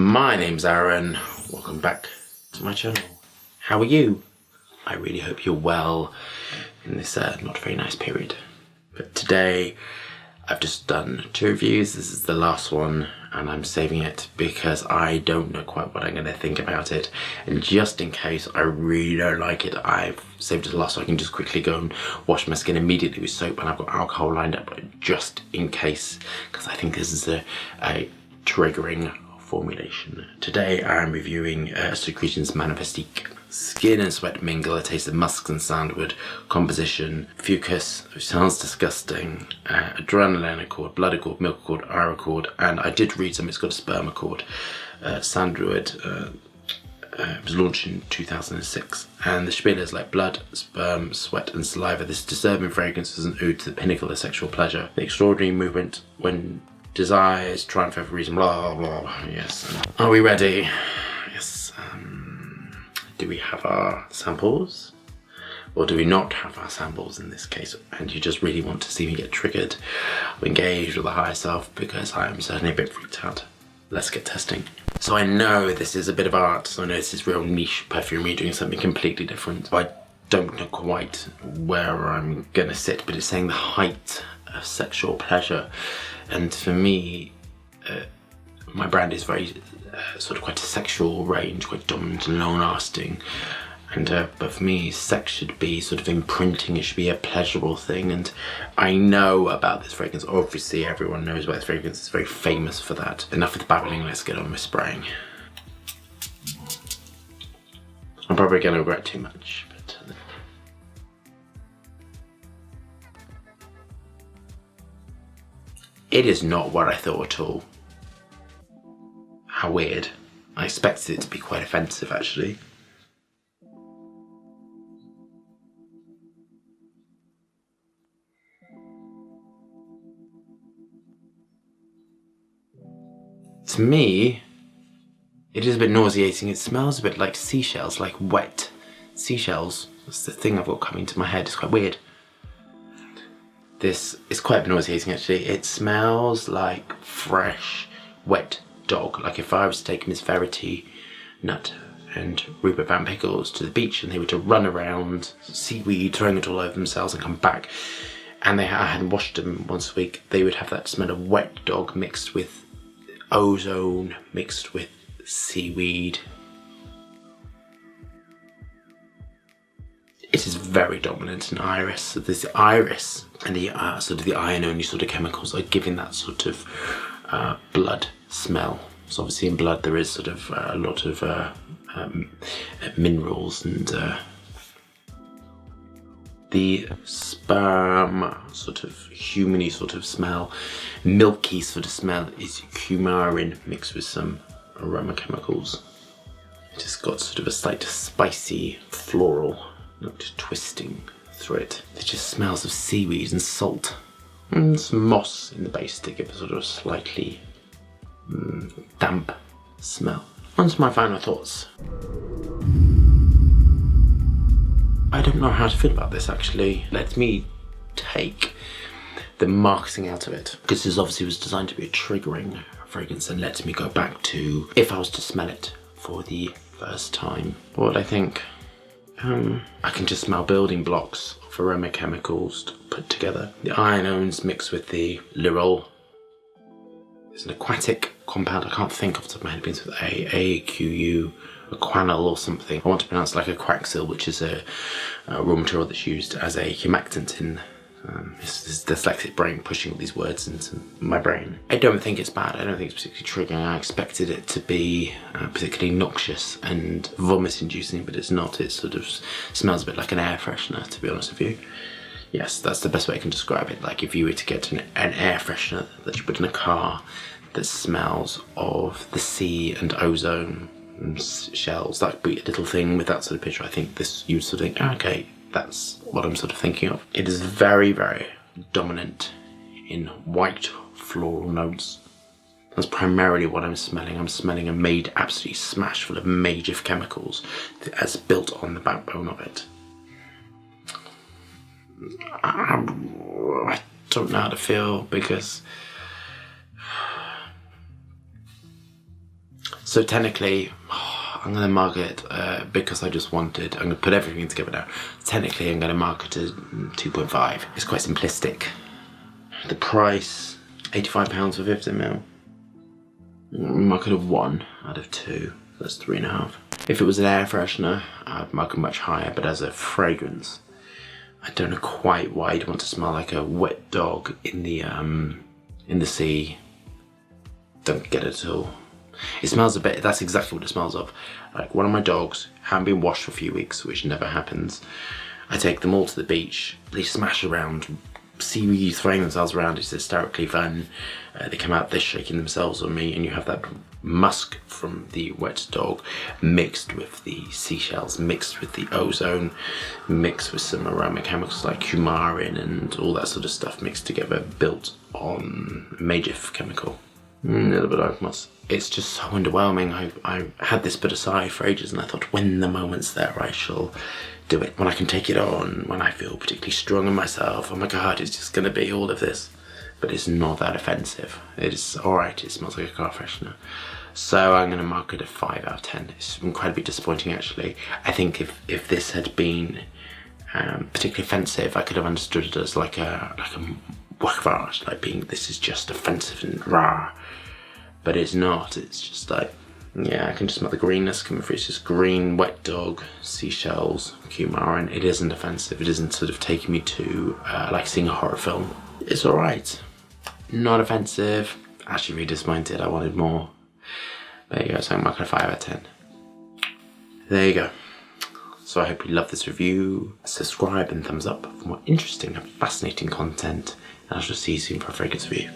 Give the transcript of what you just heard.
My name's Aaron. Welcome back to my channel. How are you? I really hope you're well in this not very nice period. But today I've just done 2 reviews. This is the last one and I'm saving it because I don't know quite what I'm going to think about it. And just in case I really don't like it, I've saved it the last so I can just quickly go and wash my skin immediately with soap, and I've got alcohol lined up just in case, because I think this is a triggering formulation. Today I'm reviewing Secretions Magnifiques. Skin and sweat mingle, a taste of musk and sandalwood, composition, fucus, which sounds disgusting, adrenaline accord, blood accord, milk accord, iron accord, and I did read some, it's got a sperm accord. Sandalwood, it was launched in 2006, and the spiel is like blood, sperm, sweat and saliva. This disturbing fragrance is an ode to the pinnacle of sexual pleasure. The extraordinary movement when desires triumph over reason, blah blah blah. Yes. Are we ready? Yes. Do we have our samples? Or do we not have our samples in this case? And you just really want to see me get triggered or engaged with the higher self, because I am certainly a bit freaked out. Let's get testing. So I know this is a bit of art, so I know this is real niche perfumery doing something completely different. I don't know quite where I'm gonna sit, but it's saying the height of sexual pleasure. And for me, my brand is very sort of quite a sexual range, quite dominant and long-lasting. And but for me, sex should be sort of imprinting. It should be a pleasurable thing. And I know about this fragrance. Obviously, everyone knows about this fragrance. It's very famous for that. Enough with the babbling. Let's get on with spraying. I'm probably going to regret too much, but. It is not what I thought at all. How weird. I expected it to be quite offensive, actually. To me, it is a bit nauseating. It smells a bit like seashells, like wet seashells. That's the thing I've got coming to my head. It's quite weird. This is quite nauseating, actually. It smells like fresh, wet dog. Like if I was to take Miss Verity, Nut and Rupert Van Pickles to the beach and they were to run around, seaweed, throwing it all over themselves and come back, and I hadn't washed them once a week, they would have that smell of wet dog mixed with ozone, mixed with seaweed. It is very dominant in iris. So there's the iris and the sort of the iron-only sort of chemicals are giving that sort of blood smell. So obviously in blood there is sort of a lot of minerals, and the sperm sort of humany sort of smell, milky sort of smell is coumarin mixed with some aroma chemicals. It has got sort of a slight spicy floral note twisting through it. It just smells of seaweed and salt and some moss in the base to give a sort of slightly damp smell. On to my final thoughts. I don't know how to feel about this, actually. Let me take the marketing out of it, because this obviously was designed to be a triggering fragrance, and let me go back to if I was to smell it for the first time. What I think, I can just smell building blocks of aroma chemicals put together. The ionones mixed with the lirol. It's an aquatic compound. I can't think off the top of my head. It begins with AQU, aquanil or something. I want to pronounce like a quaxil, which is a raw material that's used as a humectant in this dyslexic brain pushing all these words into my brain. I don't think it's bad. I don't think it's particularly triggering. I expected it to be particularly noxious and vomit inducing, but it's not. It sort of smells a bit like an air freshener, to be honest with you. Yes, that's the best way I can describe it. Like if you were to get an air freshener that you put in a car that smells of the sea and ozone and shells, that would be a little thing with that sort of picture. I think this, you would sort of think, okay, that's what I'm sort of thinking of. It is very, very dominant in white floral notes. That's primarily what I'm smelling. I'm smelling a made absolutely smashed full of major chemicals that's built on the backbone of it. I don't know how to feel, because So technically, I'm going to mark it because I just wanted, I'm going to put everything together now. Technically, I'm going to mark it as 2.5. It's quite simplistic. The price, £85 for 50ml. Mark it a 1 out of 2. That's 3.5. If it was an air freshener, I'd mark it much higher, but as a fragrance, I don't know quite why you'd want to smell like a wet dog in the sea. Don't get it at all. It smells a bit, that's exactly what it smells of. Like one of my dogs haven't been washed for a few weeks, which never happens. I take them all to the beach, they smash around, seaweed throwing themselves around, it's hysterically fun. They come out, they're shaking themselves on me, and you have that musk from the wet dog mixed with the seashells, mixed with the ozone, mixed with some aroma chemicals like coumarin and all that sort of stuff mixed together, built on major chemical. A little bit of moss. It's just so underwhelming. I had this put aside for ages and I thought when the moment's there I shall do it. When I can take it on, when I feel particularly strong in myself, oh my god, it's just gonna be all of this. But it's not that offensive. It's alright, it smells like a car freshener. So I'm gonna mark it a 5 out of 10. It's incredibly disappointing actually. I think if this had been particularly offensive, I could have understood it as like a work of art, like being this is just offensive and rah. But it's not, it's just like, yeah, I can just smell the greenness coming through. It's just green, wet dog, seashells, coumarin. It isn't offensive, it isn't sort of taking me to like seeing a horror film. It's alright, not offensive, actually really disappointed, I wanted more. There you go, so I'm marking a 5 out of 10. There you go. So I hope you love this review. Subscribe and thumbs up for more interesting and fascinating content. And I shall see you soon for a fragrance review.